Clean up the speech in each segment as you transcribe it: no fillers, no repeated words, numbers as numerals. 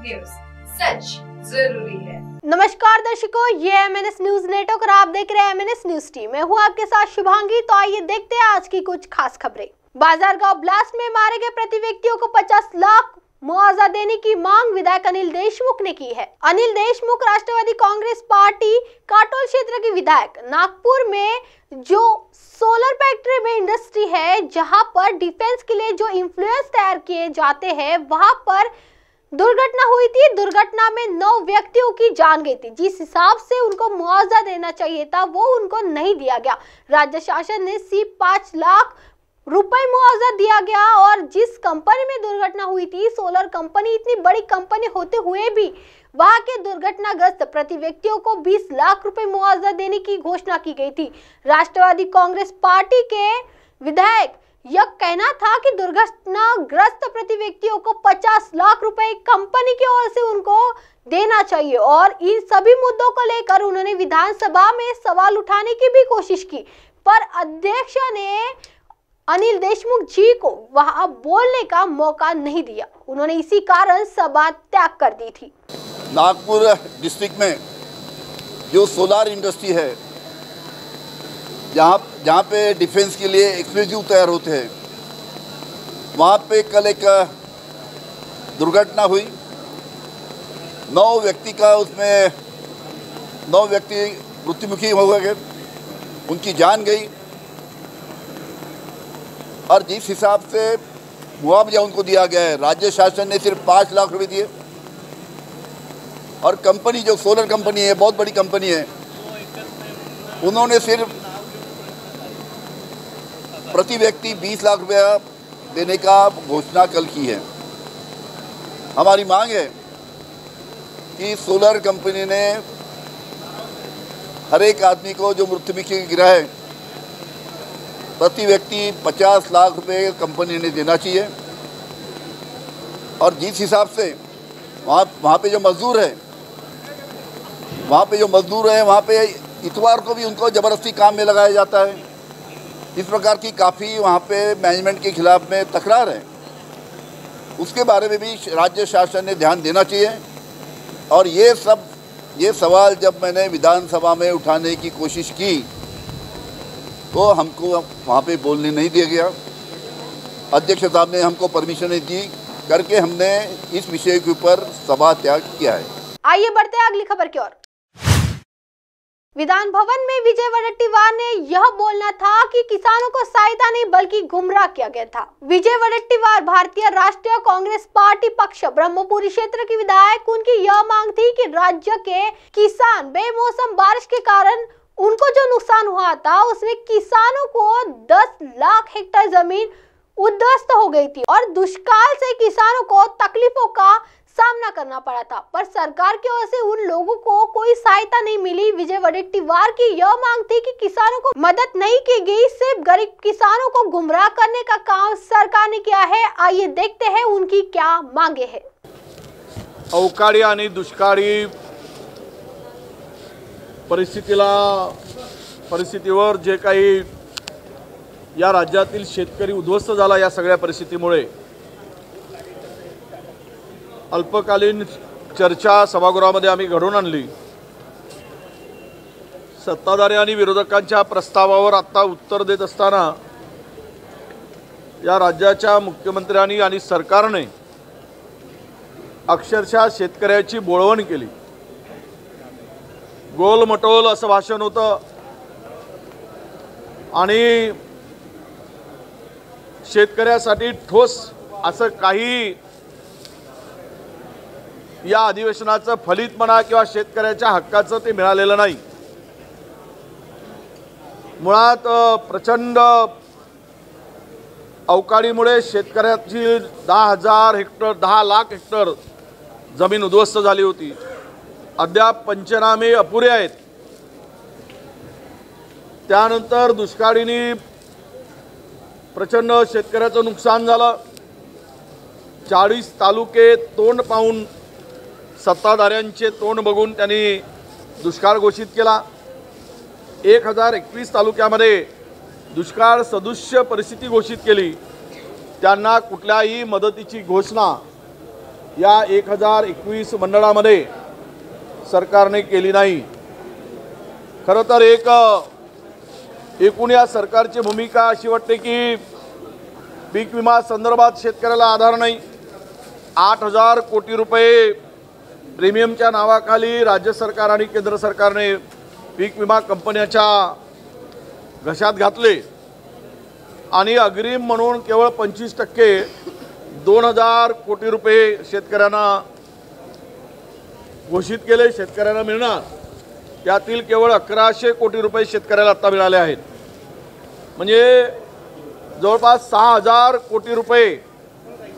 News, सच जरूरी है। नमस्कार दर्शकों, ये MNS न्यूज नेटवर्क और आप देख रहे हैं MNS न्यूज टीम। मैं हूँ आपके साथ शुभांगी। तो आइए देखते हैं आज की कुछ खास खबरें। बाजारगांव ब्लास्ट में मारे गए प्रति व्यक्तियों को 50 लाख मुआवजा देने की मांग विधायक अनिल देशमुख ने की है। अनिल देशमुख राष्ट्रवादी कांग्रेस पार्टी काटोल क्षेत्र के विधायक। नागपुर में जो सोलर फैक्ट्री में इंडस्ट्री है, जहां पर डिफेंस के लिए जो इन्फ्लुएंस तैयार किए जाते हैं, वहां पर दुर्घटना हुई थी। दुर्घटना में 9 व्यक्तियों की जान गई थी। जिस हिसाब से उनको मुआवजा देना चाहिए था, वो उनको नहीं दिया गया। राज्य शासन ने सिर्फ 5 लाख रुपए मुआवजा दिया गया। और जिस कंपनी में दुर्घटना हुई थी, सोलर कंपनी, इतनी बड़ी कंपनी होते हुए भी वहां के दुर्घटनाग्रस्त प्रति व्यक्तियों को 20 लाख रुपए मुआवजा देने की घोषणा की गई थी। राष्ट्रवादी कांग्रेस पार्टी के विधायक यह कहना था कि दुर्घटनाग्रस्त प्रति व्यक्तियों को 50 लाख रुपए कंपनी की ओर से उनको देना चाहिए। और इन सभी मुद्दों को लेकर उन्होंने विधानसभा में सवाल उठाने की भी कोशिश की, पर अध्यक्ष ने अनिल देशमुख जी को वहां बोलने का मौका नहीं दिया। उन्होंने इसी कारण सभा त्याग कर दी थी। नागपुर डिस्ट्रिक्ट में जो सोलार इंडस्ट्री है, जहाँ पे डिफेंस के लिए एक्सप्लोजिव तैयार होते हैं, वहाँ पे कल एक दुर्घटना हुई। 9 व्यक्ति का उसमें 9 व्यक्ति मृत्युमुखी हो गए, उनकी जान गई। और जिस हिसाब से मुआवजा उनको दिया गया है, राज्य शासन ने सिर्फ 5 लाख रुपए दिए। और कंपनी जो सोलर कंपनी है, बहुत बड़ी कंपनी है, उन्होंने सिर्फ प्रति व्यक्ति 20 लाख रुपया देने का घोषणा कल की है। हमारी मांग है कि सोलर कंपनी ने हर एक आदमी को जो मृत्युमुखी गिरा है, प्रति व्यक्ति 50 लाख रुपए कंपनी ने देना चाहिए। और जिस हिसाब से वहाँ पे जो मजदूर है, वहाँ पे इतवार को भी उनको ज़बरदस्ती काम में लगाया जाता है। इस प्रकार की काफ़ी वहाँ पे मैनेजमेंट के खिलाफ में तकरार है। उसके बारे में भी राज्य शासन ने ध्यान देना चाहिए। और ये सवाल जब मैंने विधानसभा में उठाने की कोशिश की, तो हमको वहाँ पे बोलने नहीं दिया गया। अध्यक्ष साहब ने हमको परमिशन नहीं दी, करके हमने इस विषय के ऊपर सभा त्याग किया है। आइए बढ़ते हैं अगली खबर की ओर। विधान भवन में विजय वडेट्टीवार ने यह बोलना था कि किसानों को सहायता नहीं बल्कि गुमराह किया गया था। विजय वडेट्टीवार भारतीय राष्ट्रीय कांग्रेस पार्टी पक्ष ब्रह्मपुरी क्षेत्र के विधायक। उनकी यह मांग थी कि राज्य के किसान बेमौसम बारिश के कारण उनको जो नुकसान हुआ था, उसमें किसानों को 10 लाख हेक्टेयर जमीन उद्ध्वस्त हो गई थी और दुष्काल से किसानों को तकलीफों का सामना करना पड़ा था। पर सरकार की ओर से उन लोगों को कोई सहायता नहीं मिली। विजय वडेट्टीवार की यह मांग थी कि किसानों को मदद नहीं की गई, सिर्फ गरीब किसानों को गुमराह करने का काम सरकार ने किया है। आइए देखते हैं उनकी क्या मांगे है। अवकाळी आणि दुष्काळी परिस्थितीवर जे काही या राज्यातील शेतकरी उद्ध्वस्त झाला, या सगळ्या परिस्थितीमुळे अल्पकालीन चर्चा सभागृहामध्ये आम्ही घडवून आणली। सत्ताधारी आणि विरोधकांच्या प्रस्तावावर आता उत्तर देत असताना या राज्याच्या मुख्यमंत्र्यांनी आणि सरकारने अक्षरशः शेतकऱ्याची बोळवण केली। गोलमटोल असं भाषण होतं आणि शेतकऱ्यासाठी ठोस असं काही या अधिवेशनाचं फलित म्हणा किंवा शेतकऱ्याच्या हक्काचं ते मिळालेलं नाही। मुळात प्रचंड अवकाळीमुळे शेतकऱ्याची 10 लाख हेक्टर जमीन उद्ध्वस्त झाली होती। अद्याप पंचनामे अपुरे आहेत। त्यानंतर दुष्काळीने प्रचंड शेतकऱ्याचं नुकसान झालं। 40 तालुके तोंड पाहून, सत्ताधाऱ्यांचे तोंड बघून त्यांनी दुष्काळ घोषित केला। 1021 तालुक्यामध्ये दुष्काळ सदृश्य परिस्थिती घोषित केली। त्यांना कुठल्याही मदतीची घोषणा या 1021 मंडळामध्ये सरकारने केली नाही। खरं तर एकूण या सरकारची भूमिका अशी वाटते की पीक विमा संदर्भात शेतकऱ्याला आधार नाही। 8,000 कोटी रुपये प्रीमियमच्या नावाखाली राज्य सरकार आणि केंद्र सरकारने पीक विमा कंपन्याच्या घशात घातले आणि अग्रिम म्हणून केवळ 25% 2,000 कोटी रुपये शेतकऱ्यांना घोषित केले, शेतकऱ्यांना मिळणार। त्यातील केवळ 1,100 कोटी रुपये शेतकऱ्याला आता मिळाले आहेत। म्हणजे जवळपास 6,000 कोटी रुपये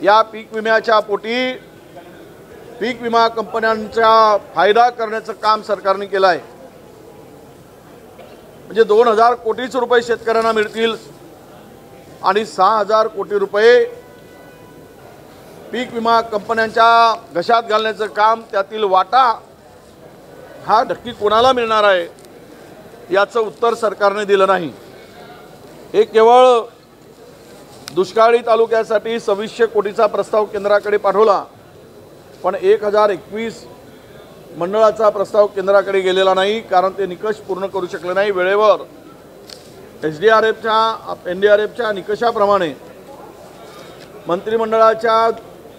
या पीक विम्याच्या पोटी पीक विमा कंपन्यांचा फायदा करण्याचं काम सरकारने केलं आहे। म्हणजे 2,000 कोटीच रुपये शेतकऱ्यांना मिळतील आणि 6,000 कोटी रुपये पीक विमा कंपन्यांच्या घशात घालण्याचं काम, त्यातील वाटा हा नक्की कोणाला मिळणार आहे याचं उत्तर सरकारने दिलं नाही। हे केवळ दुष्काळी तालुक्यासाठी 2600 कोटीचा प्रस्ताव केंद्राकडे पाठवला, पण 1021 मंडळाचा प्रस्ताव केंद्राकडे गेलेला नाही, कारण ते निकष पूर्ण करू शकले नाही वेळेवर। NDRFच्या निकषाप्रमाणे मंत्रिमंडळाच्या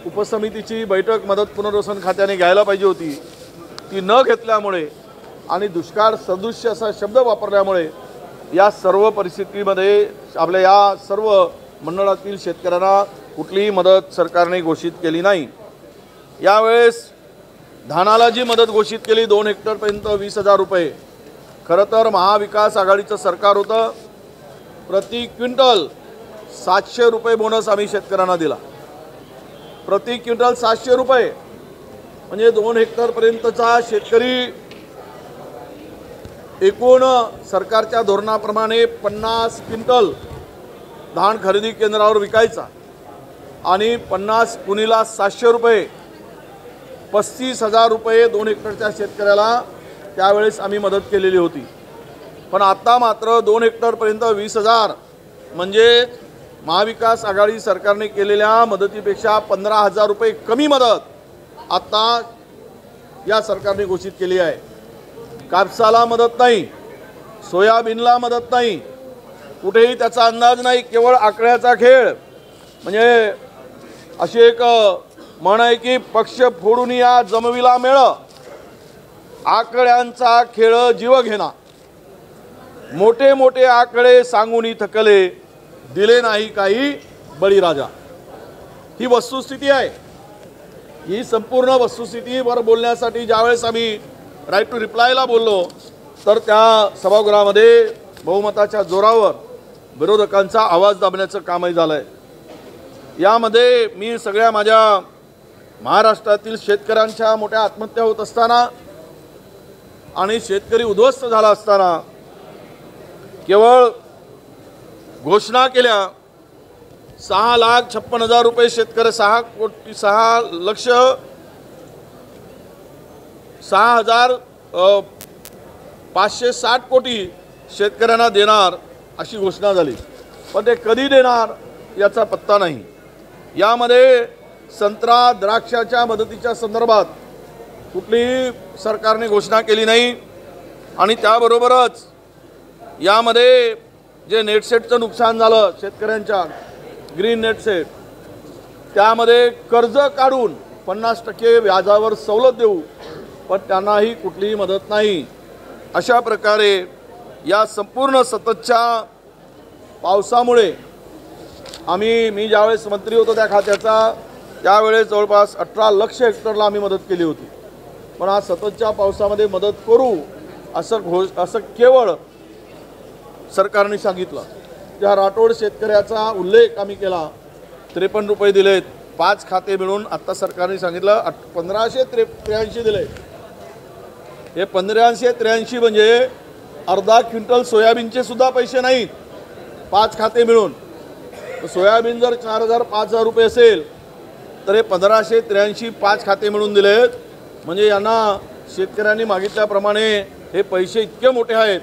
उपसमितीची बैठक मदत पुनर्वसन खात्याने घ्यायला पाहिजे होती, ती न घेतल्यामुळे आणि दुष्काळ सदृश असा शब्द वापरल्यामुळे या सर्व परिस्थितीमध्ये आपल्या या सर्व मंडळातील शेतकऱ्यांना कुठलीही मदत सरकारने घोषित केली नाही। यावेळेस धानाला जी मदत घोषित केली 2 हेक्टरपर्यंत 20,000 रुपये, खरं तर महाविकास आघाडीचं सरकार होतं। प्रति क्विंटल 700 रुपये बोनस आम्ही शेतकऱ्यांना दिला, प्रति क्विंटल 700 रुपये। म्हणजे 2 हेक्टरपर्यंतचा शेतकरी एकूण सरकारच्या धोरणाप्रमाणे 50 क्विंटल धान खरेदी केंद्रावर विकायचा आणि 50 गुणीला 700 रुपये 35,000 रुपये 2 हेक्टरच्या शेतकऱ्याला त्यावेळेस आम्ही मदत केलेली होती। पण आता मात्र 2 हेक्टरपर्यंत 20,000 म्हणजे महाविकास आघाडी सरकारने केलेल्या मदतीपेक्षा 15,000 रुपये कमी मदत आता या सरकारने घोषित केली आहे। कापसाला मदत नाही, सोयाबीनला मदत नाही, कुठेही त्याचा अंदाज नाही, केवळ आकड्याचा खेळ। म्हणजे अशी एक म्हण आहे की पक्ष फोडून या जमविला मेळ, आकड्यांचा खेळ जीव घेणा। मोठे मोठे आकडे सांगून थकले, दिले नाही काही बळीराजा। ही वस्तुस्थिती आहे। ही संपूर्ण वस्तुस्थितीवर बोलण्यासाठी ज्यावेळेस आम्ही राईट टू रिप्लायला बोललो तर त्या सभागृहामध्ये बहुमताच्या जोरावर विरोधकांचा आवाज दाबण्याचं कामही झालं आहे। यामध्ये मी सगळ्या माझ्या महाराष्ट्रातील शेतकऱ्यांच्या मोठ्या आत्महत्या होत असताना आणि शेतकरी उद्ध्वस्त झाला असताना केवळ घोषणा केल्या 6,56,000 रुपये शेतकरी 6,560 कोटी शेतकऱ्यांना देणार अशी घोषणा झाली, पण ते कधी देणार याचा पत्ता नाही। यामध्ये संत्रा द्राक्षाच्या मदतीच्या संदर्भात कुठलीही सरकारने घोषणा केली नाही आणि त्याबरोबरच यामध्ये जे नेटसेटचं नुकसान झालं शेतकऱ्यांच्या ग्रीन नेटसेट, त्यामध्ये कर्ज काढून 50% व्याजावर सवलत देऊ, पण त्यांनाही कुठलीही मदत नाही। अशा प्रकारे या संपूर्ण सततच्या पावसामुळे मी ज्यावेळेस मंत्री होतो त्या खात्याचा त्यावेळेस जवळपास 18 लाख हेक्टरला आम्ही मदत केली होती। पण आज सततच्या पावसामध्ये मदत करू असं केवळ सरकारने सांगितलं। त्या राठोड शेतकऱ्याचा उल्लेख आम्ही केला, 53 रुपये दिलेत, 5 खाते मिळून आता सरकारने सांगितलं 1583 दिले। हे 1583 म्हणजे अर्धा क्विंटल सोयाबीनचे सुद्धा पैसे नाहीत, 5 खाते मिळून। सोयाबीन जर 4,000-5,000 रुपये असेल तर हे 1583 5 खाते मिळून दिलेत। म्हणजे यांना शेतकऱ्यांनी मागितल्याप्रमाणे हे पैसे इतके मोठे आहेत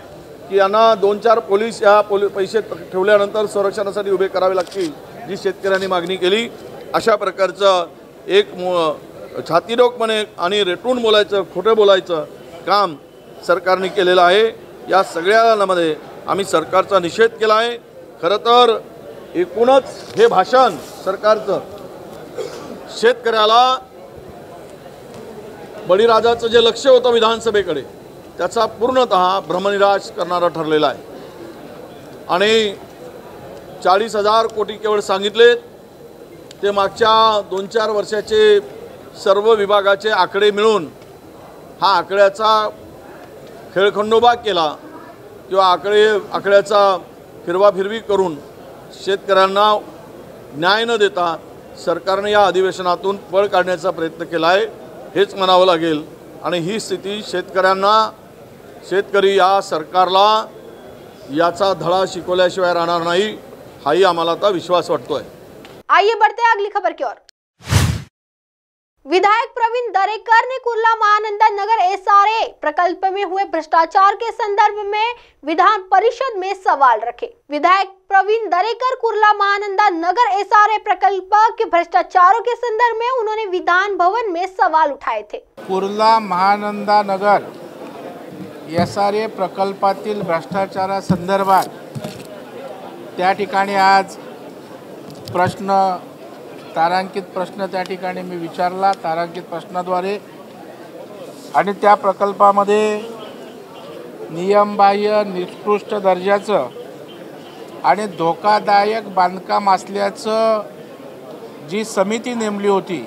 की यांना 2-4 पोलीस या पैसे ठेवल्यानंतर संरक्षणासाठी उभे करावे लागतील, जी शेतकऱ्यांनी मागणी केली। अशा प्रकारचं एक छातीरोखपणे आणि रेटून बोलायचं, खोटं बोलायचं काम सरकारने केलेलं आहे. या सगळ्यामध्ये आम्ही सरकारचा निषेध केला आहे. खरं तर एकूणच हे भाषण सरकारचं शेतकऱ्याला बळीराजाचं जे लक्ष होतं विधानसभेकडे त्याचा पूर्णतः भ्रमनिराश करणारा ठरलेला आहे. आणि 40,000 कोटी केवळ सांगितलेत, ते मागच्या 2-4 वर्षाचे सर्व विभागाचे आकडे मिळून हा आकड्याचा खेळखंडोबा केला किंवा आकड्याचा फिरवाफिरवी करून शेतकऱ्यांना न्याय न देता सरकारने या अधिवेशनातून पळ काढण्याचा प्रयत्न केला आहे, हेच म्हणावं लागेल. आणि ही स्थिती शेतकरी या सरकारला याचा धडा शिकवल्याशिवाय राहणार नाही, हाही आम्हाला आता विश्वास वाटतोय. आइए बढ़ते हैं अगली खबर की ओर। विधायक प्रवीण दरेकर ने कुर्ला महानंदा नगर एसआरए प्रकल्प में हुए भ्रष्टाचार के संदर्भ में विधान परिषद में सवाल रखे। विधायक प्रवीण दरेकर कुर्ला महानंदा नगर एसआरए प्रकल्प के भ्रष्टाचारों के संदर्भ में उन्होंने विधान भवन में सवाल उठाए थे। कुर्ला महानंदा नगर एसआरए प्रकल्पातील भ्रष्टाचारासंदर्भात त्या ठिकाणी आज तारांकित प्रश्न त्या ठिकाणी मी विचारला तारांकित प्रश्नाद्वारे, आणि त्या प्रकल्पामध्ये नियमबाह्य निकृष्ट दर्जाचं आणि धोकादायक बांधकाम असल्याचं जी समिती नेमली होती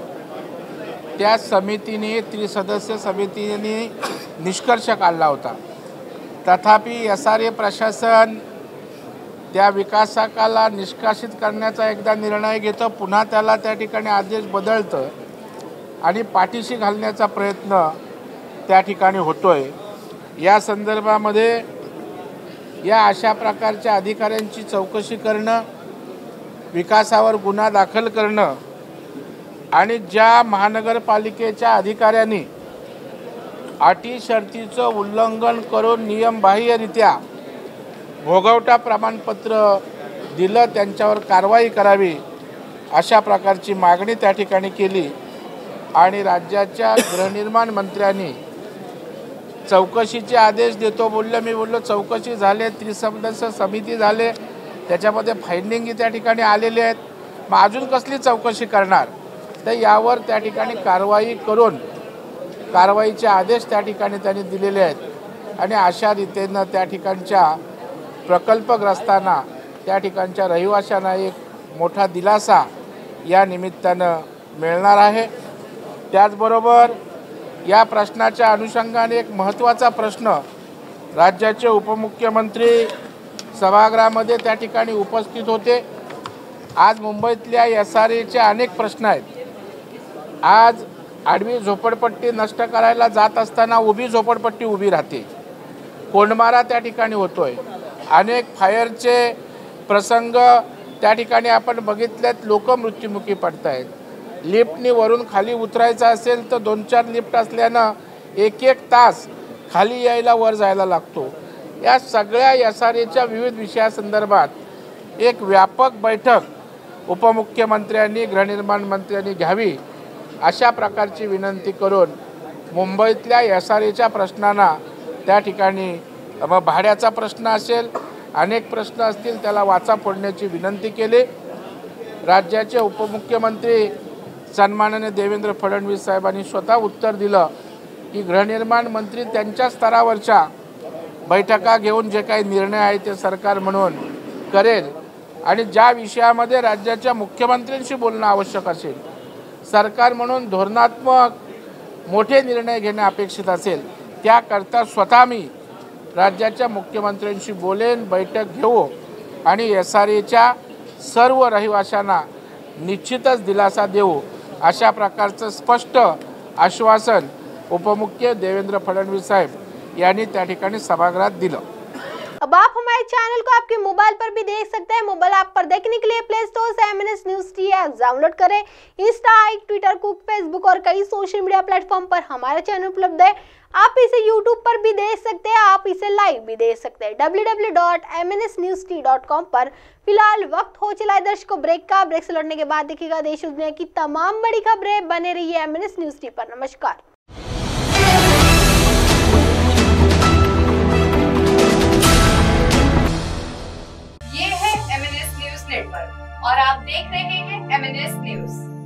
त्या समितीने त्रिसदस्य समितीने निष्कर्ष काढला होता. तथापि एसआरए प्रशासन त्या विकासकाला निष्कासित करण्याचा एकदा निर्णय घेतं, पुन्हा त्याला त्या ठिकाणी आदेश बदलतं आणि पाठीशी घालण्याचा प्रयत्न त्या ठिकाणी होतोय. या संदर्भामध्ये या अशा प्रकारच्या अधिकाऱ्यांची चौकशी करणं, विकासावर गुन्हा दाखल करणं आणि ज्या महानगरपालिकेच्या अधिकाऱ्यांनी अटी शर्तीचं उल्लंघन करून नियमबाह्यरित्या भोगवटा प्रमाणपत्र दिलं त्यांच्यावर कारवाई करावी अशा प्रकारची मागणी त्या ठिकाणी केली. आणि राज्याच्या गृहनिर्माण मंत्र्यांनी चौकशीचे आदेश देतो मी बोललो चौकशी झाले, त्रिसदस्य समिती झाले, त्याच्यामध्ये फाइंडिंग त्या ठिकाणी आलेले आहेत, मग अजून कसली चौकशी करणार. तर यावर त्या ठिकाणी कारवाई करून कारवाईचे आदेश त्या ठिकाणी त्यांनी दिलेले आहेत. आणि अशा रीतीनं त्या ठिकाणच्या प्रकल्पग्रस्तांना त्या ठिकाणच्या रहिवाशांना एक मोठा दिलासा या निमित्तानं मिळणार आहे. त्याचबरोबर या प्रश्नाच्या अनुषंगाने एक महत्त्वाचा प्रश्न राज्याचे उपमुख्यमंत्री सभागृहामध्ये त्या ठिकाणी उपस्थित होते. आज मुंबईतल्या एसआरएचे अनेक प्रश्न आहेत. आज आडवी झोपडपट्टी नष्ट करायला जात असताना उभी झोपडपट्टी उभी राहते, कोंडमारा त्या ठिकाणी होतोय, अनेक फायरचे प्रसंग त्या ठिकाणी आपण बघितलेत, लोक मृत्युमुखी पडत आहेत. लिफ्टनी वरून खाली उतरायचं असेल तर 2-4 लिफ्ट असल्यानं 1-1 तास खाली यायला वर जायला लागतो. या सगळ्या एसआरएच्या विविध विषयासंदर्भात एक व्यापक बैठक उपमुख्यमंत्र्यांनी गृहनिर्माण मंत्र्यांनी घ्यावी अशा प्रकारची विनंती करून मुंबईतल्या एसआरएच्या प्रश्नांना त्या ठिकाणी मग भाड्याचा प्रश्न असेल, अनेक प्रश्न असतील, त्याला वाचा फोडण्याची विनंती केली. राज्याचे उपमुख्यमंत्री सन्माननीय देवेंद्र फडणवीस साहेबांनी स्वतः उत्तर दिलं की गृहनिर्माण मंत्री त्यांच्या स्तरावरच्या बैठका घेऊन जे काही निर्णय आहे ते सरकार म्हणून करेल, आणि ज्या विषयामध्ये राज्याच्या मुख्यमंत्र्यांशी बोलणं आवश्यक असेल, सरकार म्हणून धोरणात्मक मोठे निर्णय घेणे अपेक्षित असेल, त्याकरता स्वतः मी राज्याच्या मुख्यमंत्र्यांशी बोलेन, बैठक घेऊ आणि एसआरएच्या सर्व रहिवाशांना निश्चितच दिलासा देऊ अशा प्रकारचं स्पष्ट आश्वासन उपमुख्य देवेंद्र फडणवीस साहेब यांनी त्या ठिकाणी सभागृहात दिलं. अब आप हमारे चैनल को आपके मोबाइल पर भी देख सकते हैं। मोबाइल ऐप पर देखने के लिए प्ले स्टोर से MNS news T app download करें। इंस्टा, ट्विटर, कुक, फेसबुक और कई सोशल मीडिया प्लेटफॉर्म पर हमारा चैनल उपलब्ध है। आप इसे YouTube पर भी देख सकते हैं, आप इसे लाइव भी देख सकते हैं www.mnsnewst.com पर। फिलहाल वक्त हो चला है दर्शकों ब्रेक का। ब्रेक से लौटने के बाद देखिएगा देश और दुनिया की तमाम बड़ी खबरें। बने रहिए MNS न्यूज़ टी पर। नमस्कार। ये है MNS न्यूज़ नेटवर्क और आप देख रहे हैं MNS न्यूज़।